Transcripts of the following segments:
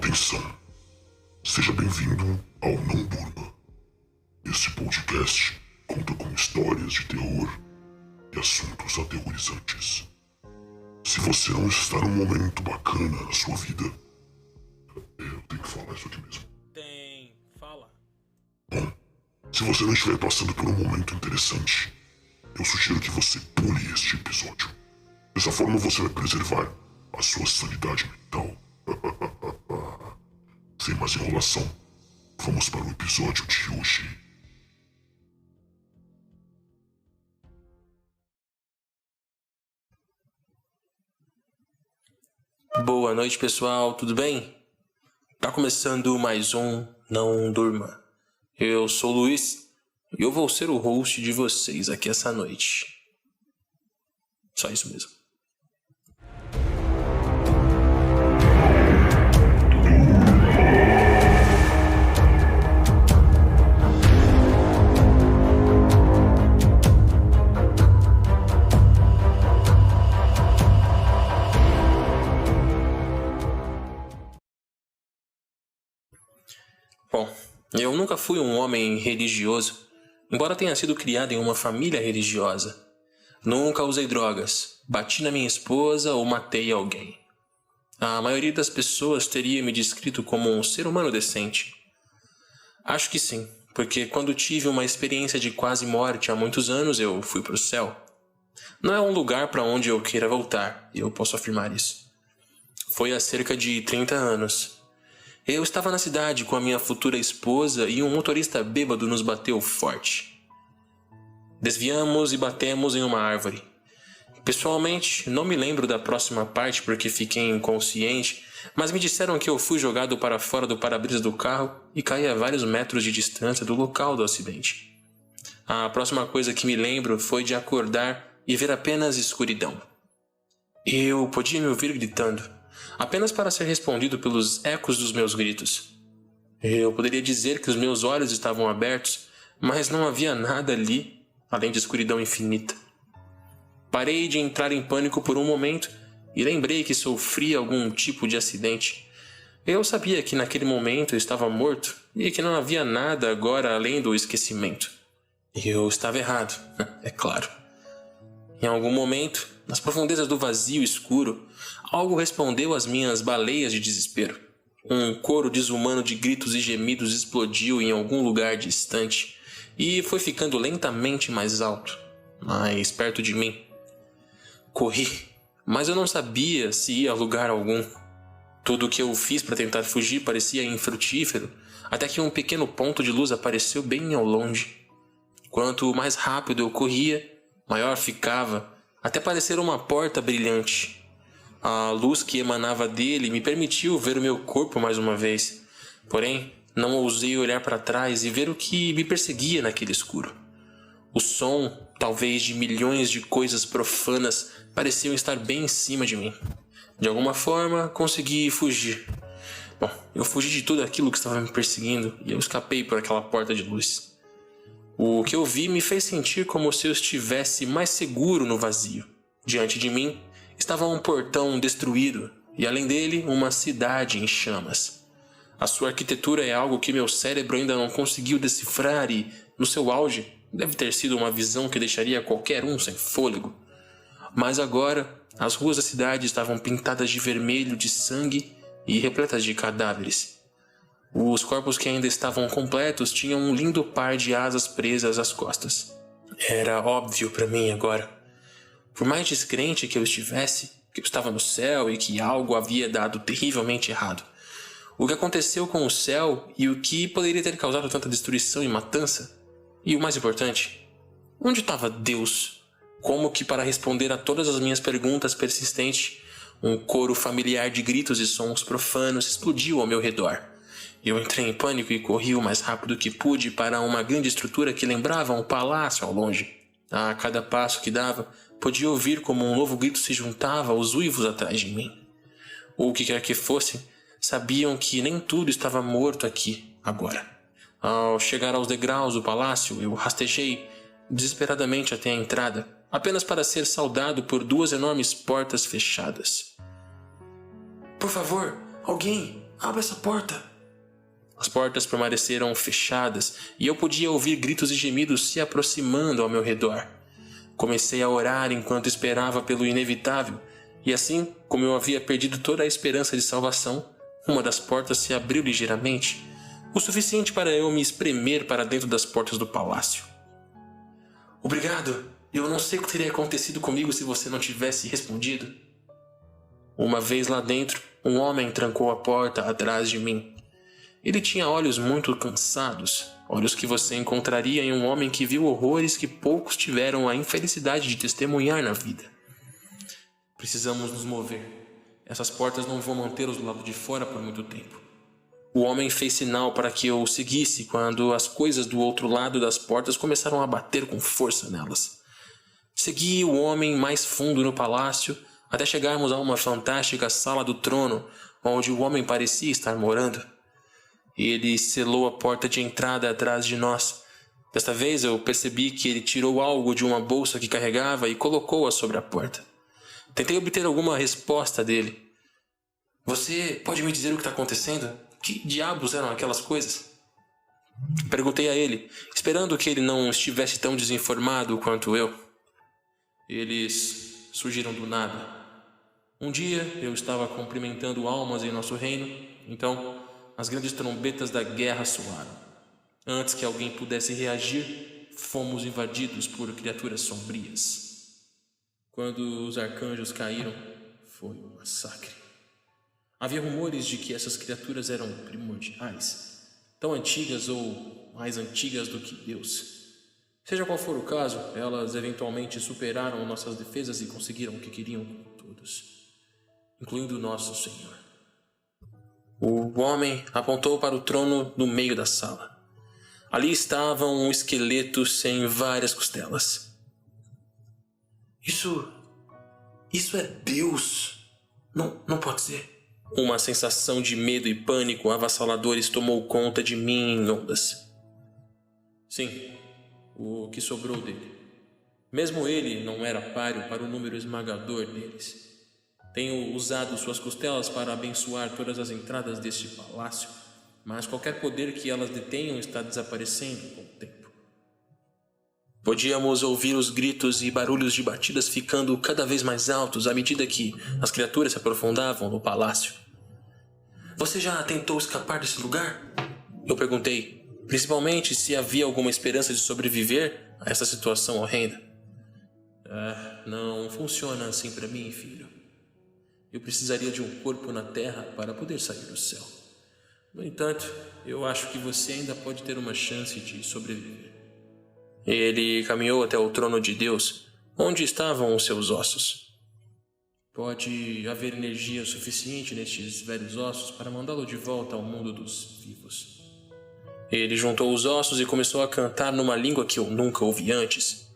Atenção, seja bem-vindo ao Não Durma. Este podcast conta com histórias de terror e assuntos aterrorizantes. Se você não está num momento bacana na sua vida, eu tenho que falar isso aqui mesmo. Fala. Bom, se você não estiver passando por um momento interessante, eu sugiro que você pule este episódio. Dessa forma você vai preservar a sua sanidade mental. Sem mais enrolação, vamos para o episódio de hoje. Boa noite, pessoal, tudo bem? Tá começando mais um Não Durma. Eu sou o Luiz e eu vou ser o host de vocês aqui essa noite. Só isso mesmo. Bom, eu nunca fui um homem religioso, embora tenha sido criado em uma família religiosa. Nunca usei drogas, bati na minha esposa ou matei alguém. A maioria das pessoas teria me descrito como um ser humano decente. Acho que sim, porque quando tive uma experiência de quase morte há muitos anos, eu fui para o céu. Não é um lugar para onde eu queira voltar, eu posso afirmar isso. Foi há cerca de 30 anos. Eu estava na cidade com a minha futura esposa e um motorista bêbado nos bateu forte. Desviamos e batemos em uma árvore. Pessoalmente, não me lembro da próxima parte porque fiquei inconsciente, mas me disseram que eu fui jogado para fora do para-brisa do carro e caí a vários metros de distância do local do acidente. A próxima coisa que me lembro foi de acordar e ver apenas escuridão. Eu podia me ouvir gritando, apenas para ser respondido pelos ecos dos meus gritos. Eu poderia dizer que os meus olhos estavam abertos, mas não havia nada ali, além de escuridão infinita. Parei de entrar em pânico por um momento e lembrei que sofria algum tipo de acidente. Eu sabia que naquele momento eu estava morto e que não havia nada agora além do esquecimento. Eu estava errado, é claro. Em algum momento, nas profundezas do vazio escuro, algo respondeu às minhas baleias de desespero. Um coro desumano de gritos e gemidos explodiu em algum lugar distante e foi ficando lentamente mais alto, mais perto de mim. Corri, mas eu não sabia se ia a lugar algum. Tudo o que eu fiz para tentar fugir parecia infrutífero, até que um pequeno ponto de luz apareceu bem ao longe. Quanto mais rápido eu corria, maior ficava, até parecer uma porta brilhante. A luz que emanava dele me permitiu ver o meu corpo mais uma vez. Porém, não ousei olhar para trás e ver o que me perseguia naquele escuro. O som, talvez de milhões de coisas profanas, pareciam estar bem em cima de mim. De alguma forma, consegui fugir. Bom, eu fugi de tudo aquilo que estava me perseguindo e eu escapei por aquela porta de luz. O que eu vi me fez sentir como se eu estivesse mais seguro no vazio. Diante de mim estava um portão destruído e além dele uma cidade em chamas. A sua arquitetura é algo que meu cérebro ainda não conseguiu decifrar e, no seu auge, deve ter sido uma visão que deixaria qualquer um sem fôlego. Mas agora, as ruas da cidade estavam pintadas de vermelho de sangue e repletas de cadáveres. Os corpos que ainda estavam completos tinham um lindo par de asas presas às costas. Era óbvio para mim agora. Por mais descrente que eu estivesse, que eu estava no céu e que algo havia dado terrivelmente errado. O que aconteceu com o céu e o que poderia ter causado tanta destruição e matança? E o mais importante, onde estava Deus? Como que para responder a todas as minhas perguntas persistentes, um coro familiar de gritos e sons profanos explodiu ao meu redor. Eu entrei em pânico e corri o mais rápido que pude para uma grande estrutura que lembrava um palácio ao longe. A cada passo que dava, podia ouvir como um novo grito se juntava aos uivos atrás de mim. O que quer que fosse, sabiam que nem tudo estava morto aqui, agora. Ao chegar aos degraus do palácio, eu rastejei desesperadamente até a entrada, apenas para ser saudado por duas enormes portas fechadas. Por favor, alguém! Abra essa porta! As portas permaneceram fechadas e eu podia ouvir gritos e gemidos se aproximando ao meu redor. Comecei a orar enquanto esperava pelo inevitável, e assim, como eu havia perdido toda a esperança de salvação, uma das portas se abriu ligeiramente, o suficiente para eu me espremer para dentro das portas do palácio. Obrigado, eu não sei o que teria acontecido comigo se você não tivesse respondido. Uma vez lá dentro, um homem trancou a porta atrás de mim. Ele tinha olhos muito cansados, olhos que você encontraria em um homem que viu horrores que poucos tiveram a infelicidade de testemunhar na vida. Precisamos nos mover. Essas portas não vão mantê-los do lado de fora por muito tempo. O homem fez sinal para que eu o seguisse quando as coisas do outro lado das portas começaram a bater com força nelas. Segui o homem mais fundo no palácio até chegarmos a uma fantástica sala do trono onde o homem parecia estar morando. Ele selou a porta de entrada atrás de nós. Desta vez eu percebi que ele tirou algo de uma bolsa que carregava e colocou-a sobre a porta. Tentei obter alguma resposta dele. Você pode me dizer o que está acontecendo? Que diabos eram aquelas coisas? Perguntei a ele, esperando que ele não estivesse tão desinformado quanto eu. Eles surgiram do nada. Um dia eu estava cumprimentando almas em nosso reino, então as grandes trombetas da guerra soaram. Antes que alguém pudesse reagir, fomos invadidos por criaturas sombrias. Quando os arcanjos caíram, foi um massacre. Havia rumores de que essas criaturas eram primordiais, tão antigas ou mais antigas do que Deus. Seja qual for o caso, elas eventualmente superaram nossas defesas e conseguiram o que queriam com todos, incluindo o nosso Senhor. O homem apontou para o trono no meio da sala. Ali estava um esqueleto sem várias costelas. Isso é Deus. Não pode ser. Uma sensação de medo e pânico avassaladores tomou conta de mim em ondas. Sim, o que sobrou dele. Mesmo ele não era páreo para o número esmagador deles. Tenho usado suas costelas para abençoar todas as entradas deste palácio, mas qualquer poder que elas detenham está desaparecendo com o tempo. Podíamos ouvir os gritos e barulhos de batidas ficando cada vez mais altos à medida que as criaturas se aprofundavam no palácio. Você já tentou escapar desse lugar? Eu perguntei, principalmente se havia alguma esperança de sobreviver a essa situação horrenda. Não funciona assim para mim, filho. Eu precisaria de um corpo na terra para poder sair do céu. No entanto, eu acho que você ainda pode ter uma chance de sobreviver. Ele caminhou até o trono de Deus, onde estavam os seus ossos. Pode haver energia suficiente nestes velhos ossos para mandá-lo de volta ao mundo dos vivos. Ele juntou os ossos e começou a cantar numa língua que eu nunca ouvi antes.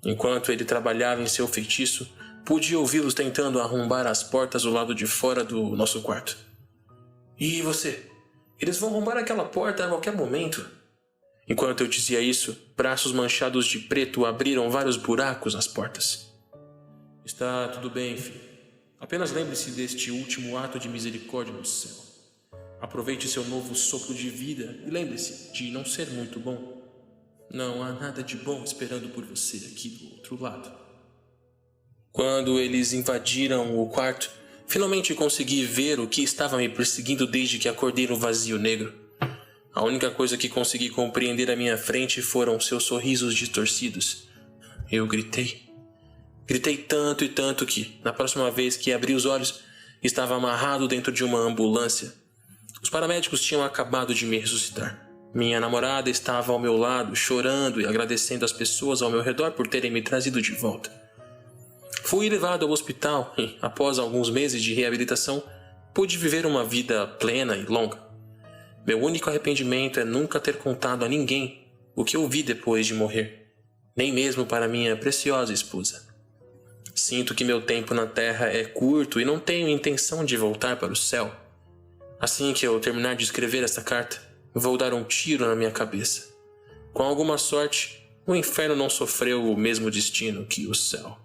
Enquanto ele trabalhava em seu feitiço, pude ouvi-los tentando arrombar as portas do lado de fora do nosso quarto. E você? Eles vão arrombar aquela porta a qualquer momento. Enquanto eu dizia isso, braços manchados de preto abriram vários buracos nas portas. Está tudo bem, filho. Apenas lembre-se deste último ato de misericórdia no céu. Aproveite seu novo sopro de vida e lembre-se de não ser muito bom. Não há nada de bom esperando por você aqui do outro lado. Quando eles invadiram o quarto, finalmente consegui ver o que estava me perseguindo desde que acordei no vazio negro. A única coisa que consegui compreender à minha frente foram seus sorrisos distorcidos. Eu gritei. Gritei tanto e tanto que, na próxima vez que abri os olhos, estava amarrado dentro de uma ambulância. Os paramédicos tinham acabado de me ressuscitar. Minha namorada estava ao meu lado, chorando e agradecendo as pessoas ao meu redor por terem me trazido de volta. Fui levado ao hospital e, após alguns meses de reabilitação, pude viver uma vida plena e longa. Meu único arrependimento é nunca ter contado a ninguém o que eu vi depois de morrer, nem mesmo para minha preciosa esposa. Sinto que meu tempo na Terra é curto e não tenho intenção de voltar para o céu. Assim que eu terminar de escrever esta carta, vou dar um tiro na minha cabeça. Com alguma sorte, o inferno não sofreu o mesmo destino que o céu.